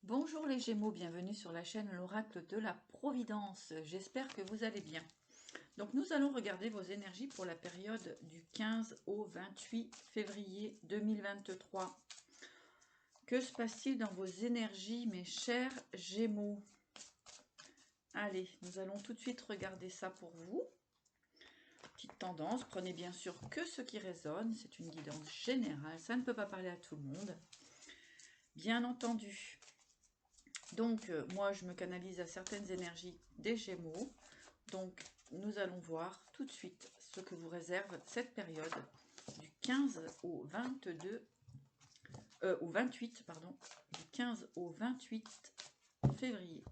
Bonjour les Gémeaux, bienvenue sur la chaîne l'Oracle de la Providence. J'espère que vous allez bien. Donc nous allons regarder vos énergies pour la période du 15 au 28 février 2023. Que se passe-t-il dans vos énergies, mes chers Gémeaux? Allez, nous allons tout de suite regarder ça pour vous. Petite tendance, prenez bien sûr que ce qui résonne, c'est une guidance générale, ça ne peut pas parler à tout le monde. Bien entendu. Donc, moi, je me canalise à certaines énergies des Gémeaux. Donc, nous allons voir tout de suite ce que vous réserve cette période du 15 au 22, au 28, pardon, du 15 au 28 février.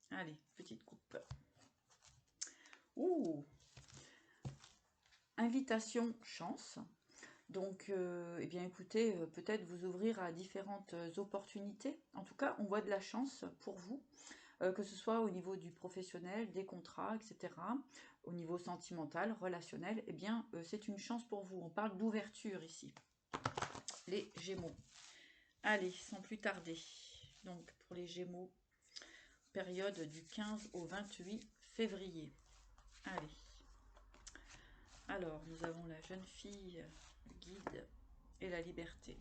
Allez, petite coupe. Ouh! Invitation chance. Donc, eh bien, écoutez, peut-être vous ouvrir à différentes opportunités. En tout cas, on voit de la chance pour vous. Que ce soit au niveau du professionnel, des contrats, etc., au niveau sentimental, relationnel, eh bien, c'est une chance pour vous. On parle d'ouverture ici, les Gémeaux. Allez, sans plus tarder, donc pour les Gémeaux, période du 15 au 28 février. Allez. Alors, nous avons la jeune fille, le guide et la liberté.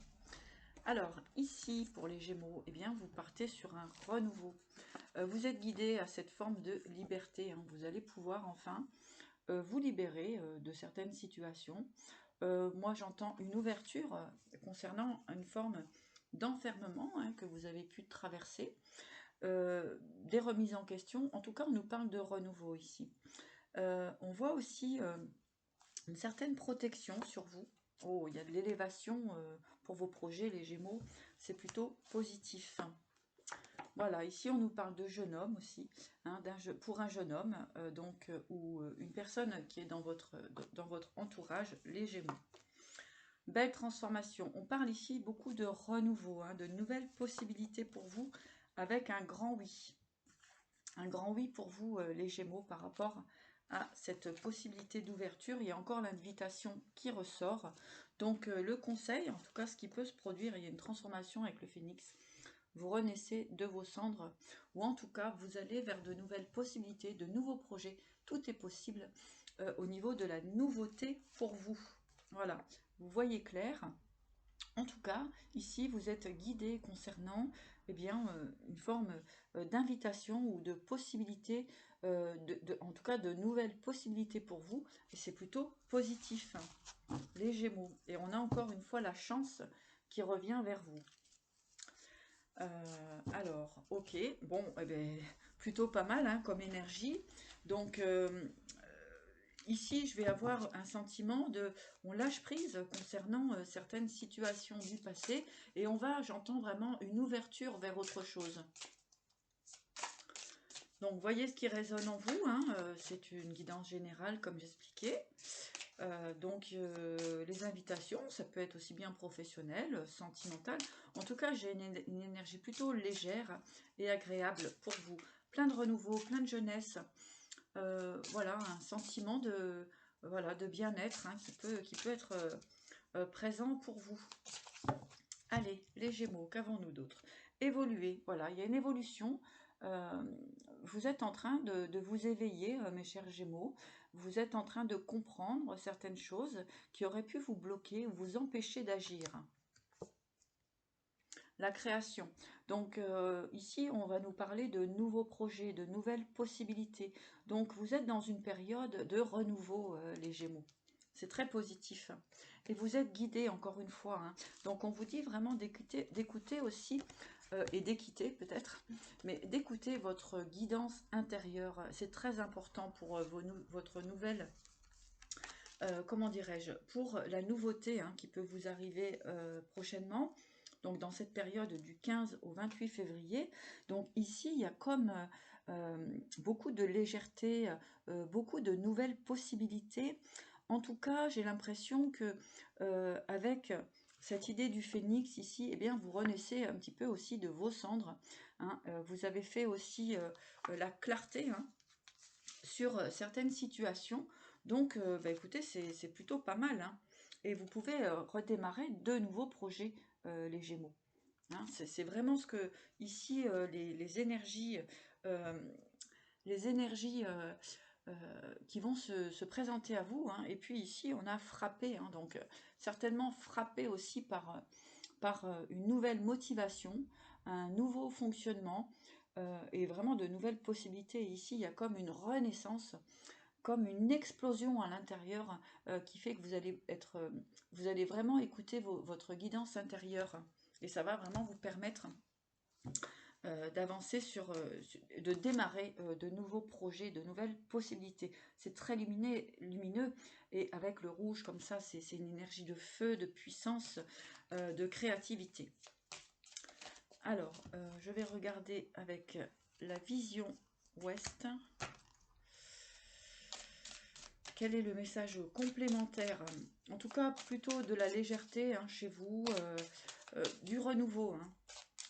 Alors, ici, pour les Gémeaux, eh bien, vous partez sur un renouveau. Vous êtes guidé à cette forme de liberté. Hein. Vous allez pouvoir enfin vous libérer de certaines situations. Moi, j'entends une ouverture concernant une forme d'enfermement que vous avez pu traverser. Des remises en question. En tout cas, on nous parle de renouveau ici. On voit aussi une certaine protection sur vous. Oh, il y a de l'élévation pour vos projets, les Gémeaux. C'est plutôt positif. Voilà, ici on nous parle de jeune homme aussi, hein, pour un jeune homme, ou une personne qui est dans votre entourage, les Gémeaux. Belle transformation. On parle ici beaucoup de renouveau, hein, de nouvelles possibilités pour vous, avec un grand oui. Un grand oui pour vous, les Gémeaux, par rapport à cette possibilité d'ouverture. Il y a encore l'invitation qui ressort. Donc le conseil, en tout cas ce qui peut se produire, il y a une transformation avec le phénix. Vous renaissez de vos cendres, ou en tout cas, vous allez vers de nouvelles possibilités, de nouveaux projets. Tout est possible au niveau de la nouveauté pour vous. Voilà, vous voyez clair. En tout cas, ici, vous êtes guidé concernant une forme d'invitation ou de possibilité, en tout cas de nouvelles possibilités pour vous, et c'est plutôt positif, hein, les Gémeaux. Et on a encore une fois la chance qui revient vers vous. Alors, ok, bon, eh ben, plutôt pas mal hein, comme énergie. Donc, ici, je vais avoir un sentiment de... On lâche prise concernant certaines situations du passé et j'entends vraiment une ouverture vers autre chose. Donc, voyez ce qui résonne en vous, hein, c'est une guidance générale comme j'expliquais. Les invitations, ça peut être aussi bien professionnel, sentimental. En tout cas, j'ai une énergie plutôt légère et agréable pour vous. Plein de renouveau, plein de jeunesse. Voilà, un sentiment de bien-être hein, qui peut être présent pour vous. Allez, les Gémeaux, qu'avons-nous d'autre? Évoluer, voilà, il y a une évolution. Vous êtes en train de vous éveiller, mes chers Gémeaux. Vous êtes en train de comprendre certaines choses qui auraient pu vous bloquer ou vous empêcher d'agir. La création. Donc ici, on va nous parler de nouveaux projets, de nouvelles possibilités. Donc vous êtes dans une période de renouveau, les Gémeaux. C'est très positif. Et vous êtes guidés, encore une fois. Hein. Donc on vous dit vraiment d'écouter aussi, et d'équiter peut-être, mais d'écouter votre guidance intérieure. C'est très important pour votre nouvelle, comment dirais-je, pour la nouveauté hein, qui peut vous arriver prochainement. Donc dans cette période du 15 au 28 février. Donc ici, il y a comme beaucoup de légèreté, beaucoup de nouvelles possibilités. En tout cas, j'ai l'impression que avec cette idée du phénix ici, eh bien, vous renaissez un petit peu aussi de vos cendres. Hein. Vous avez fait aussi la clarté hein, sur certaines situations. Donc, écoutez, c'est plutôt pas mal. Hein. Et vous pouvez redémarrer de nouveaux projets, les Gémeaux. Hein, c'est vraiment ce que, ici, les énergies, euh, les énergies qui vont se présenter à vous. Hein. Et puis ici, on a frappé, hein, donc certainement frappé aussi par une nouvelle motivation, un nouveau fonctionnement et vraiment de nouvelles possibilités. Et ici, il y a comme une renaissance, comme une explosion à l'intérieur qui fait que vous allez vraiment écouter votre guidance intérieure. Et ça va vraiment vous permettre d'avancer de démarrer de nouveaux projets, de nouvelles possibilités. C'est très lumineux et avec le rouge comme ça, c'est une énergie de feu, de puissance, de créativité. Alors, je vais regarder avec la vision ouest. Quel est le message complémentaire? En tout cas, plutôt de la légèreté hein, chez vous, du renouveau. Hein.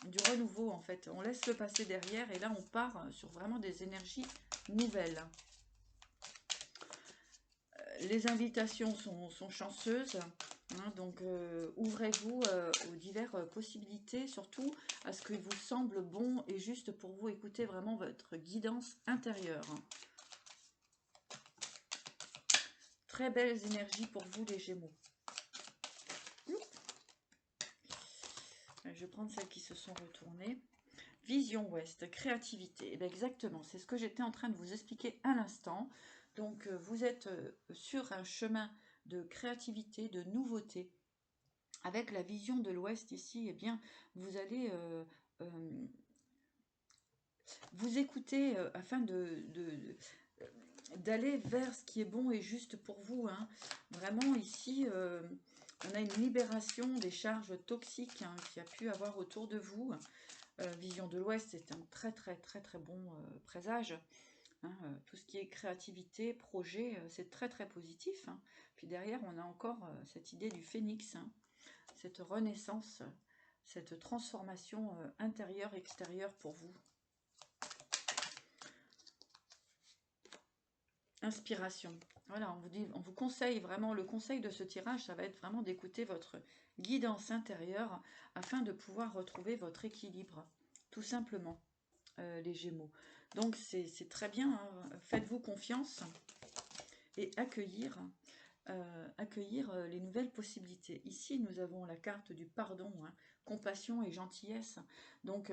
Du renouveau en fait. On laisse le passé derrière et là on part sur vraiment des énergies nouvelles. Les invitations sont chanceuses, hein, donc ouvrez-vous aux diverses possibilités, surtout à ce qui vous semble bon et juste pour vous. Écoutez vraiment votre guidance intérieure. Très belles énergies pour vous les Gémeaux. Je vais prendre celles qui se sont retournées. Vision ouest, créativité. Exactement, c'est ce que j'étais en train de vous expliquer à l'instant. Donc, vous êtes sur un chemin de créativité, de nouveauté. Avec la vision de l'ouest ici, eh bien, vous allez vous écouter afin d'aller vers ce qui est bon et juste pour vous. Hein. Vraiment, ici, on a une libération des charges toxiques hein, qu'il y a pu avoir autour de vous. Vision de l'Ouest, c'est un très bon présage. Hein, tout ce qui est créativité, projet, c'est très positif. Hein. Puis derrière, on a encore cette idée du phénix, hein, cette renaissance, cette transformation intérieure-extérieure pour vous. Inspiration. Voilà, on vous conseille vraiment, le conseil de ce tirage, ça va être vraiment d'écouter votre guidance intérieure afin de pouvoir retrouver votre équilibre, tout simplement. Les Gémeaux. Donc c'est très bien, hein. Faites-vous confiance et accueillir les nouvelles possibilités. Ici, nous avons la carte du pardon, hein, compassion et gentillesse. Donc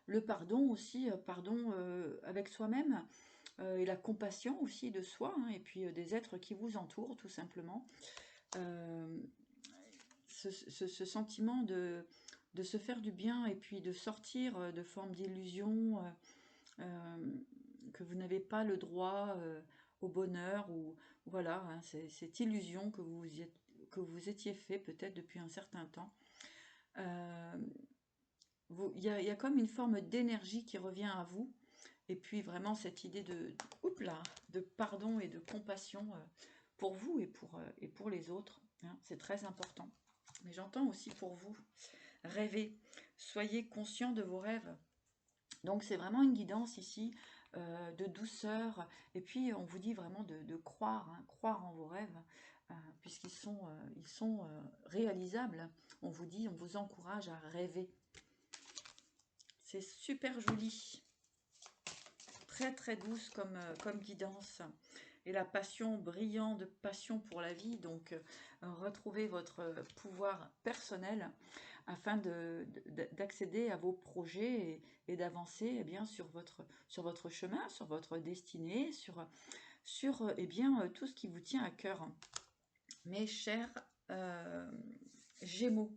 le pardon aussi, pardon avec soi-même, et la compassion aussi de soi, hein, et puis des êtres qui vous entourent, tout simplement. Ce sentiment de se faire du bien et puis de sortir de formes d'illusions, que vous n'avez pas le droit au bonheur, ou voilà, hein, cette illusion que vous étiez fait peut-être depuis un certain temps. Il y a comme une forme d'énergie qui revient à vous, et puis vraiment cette idée de pardon et de compassion pour vous et pour les autres. Hein, c'est très important. Mais j'entends aussi pour vous, rêvez, soyez conscient de vos rêves. Donc c'est vraiment une guidance ici de douceur. Et puis on vous dit vraiment de croire, hein, croire en vos rêves, puisqu'ils sont réalisables. On vous dit, on vous encourage à rêver. C'est super joli. Très douce comme guidance. Et la passion, brillant de passion pour la vie. Donc retrouvez votre pouvoir personnel afin d'accéder à vos projets et d'avancer eh bien sur votre chemin, sur votre destinée, sur eh bien tout ce qui vous tient à cœur. Mes chers Gémeaux.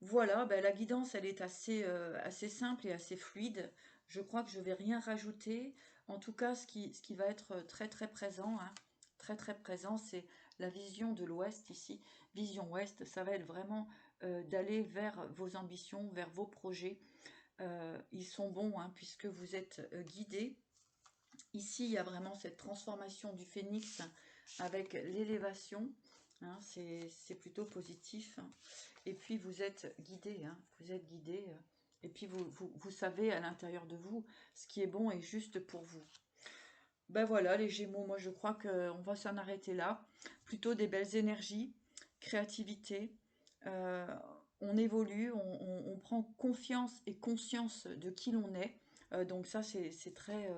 Voilà, ben, la guidance, elle est assez simple et assez fluide. Je crois que je ne vais rien rajouter. En tout cas, ce qui va être très présent, hein, très présent, c'est la vision de l'Ouest ici. Vision Ouest, ça va être vraiment d'aller vers vos ambitions, vers vos projets. Ils sont bons, hein, puisque vous êtes guidés. Ici, il y a vraiment cette transformation du phénix avec l'élévation. Hein, c'est plutôt positif. Et puis, vous êtes guidé. Hein, vous êtes guidé. Et puis, vous savez à l'intérieur de vous ce qui est bon et juste pour vous. Ben voilà, les Gémeaux, moi, je crois qu'on va s'en arrêter là. Plutôt des belles énergies, créativité. on évolue, on prend confiance et conscience de qui l'on est. Donc ça, c'est très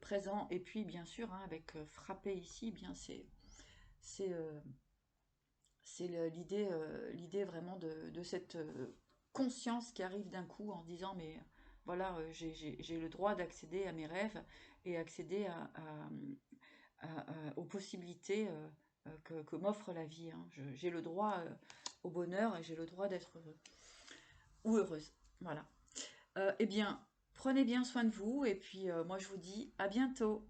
présent. Et puis, bien sûr, hein, avec frapper ici, eh bien c'est l'idée vraiment de cette conscience qui arrive d'un coup en disant, mais voilà, j'ai le droit d'accéder à mes rêves et accéder aux possibilités que m'offre la vie. Hein. J'ai le droit au bonheur et j'ai le droit d'être heureux ou heureuse. Voilà. Eh bien, prenez bien soin de vous et puis moi je vous dis à bientôt.